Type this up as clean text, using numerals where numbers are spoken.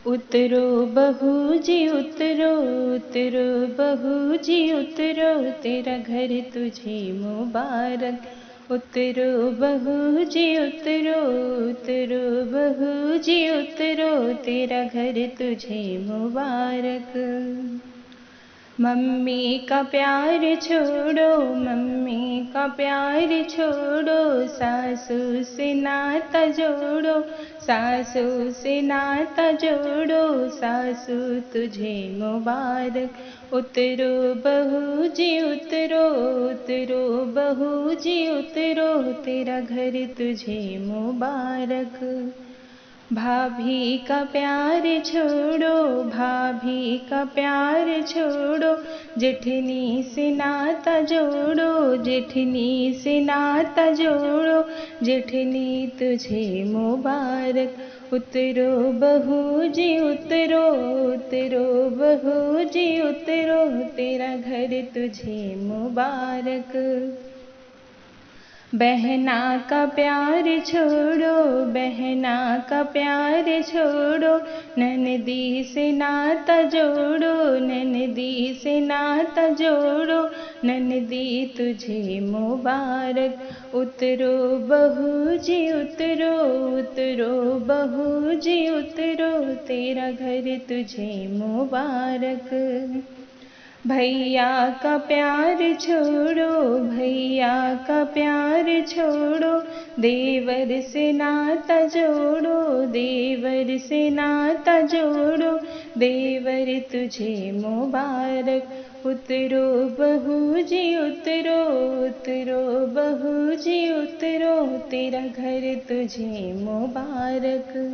उतरो बहू जी उतरो, उतरो बहू जी उतरो, तेरा घर तुझे मुबारक। उतरो बहू जी उतरो, उतरो बहू जी उतरो, तेरा घर तुझे मुबारक। मम्मी का प्यार छोड़ो, मम्मी का प्यार छोड़ो, सासू से नाता जोड़ो, सासू से नाता जोड़ो, सासू तुझे मुबारक। उतरो बहू जी उतरो, उतरो बहू जी उतरो, तेरा घर तुझे मुबारक। भाभी का प्यार छोड़ो, भाभी का प्यार छोड़ो, जेठनी से नाता जोड़ो, जेठनी से नाता जोड़ो, जेठनी तुझे मुबारक। उतरो बहू जी उतरो, उतरो बहू जी उतरो, तेरा घर तुझे मुबारक। बहना का प्यार छोड़ो, बहना का प्यार छोड़ो, ननदी से नाता जोड़ो, ननदी से नाता जोड़ो, ननदी तुझे मुबारक। उतरो बहू जी उतरो, उतरो बहू जी उतरो, तेरा घर तुझे मुबारक। भैया का प्यार छोड़ो, भैया का प्यार छोड़ो, देवर से नाता जोड़ो, देवर से नाता जोड़ो, देवर तुझे मुबारक। उतरो बहू जी उतरो, उतरो बहू जी उतरो, तेरा घर तुझे मुबारक।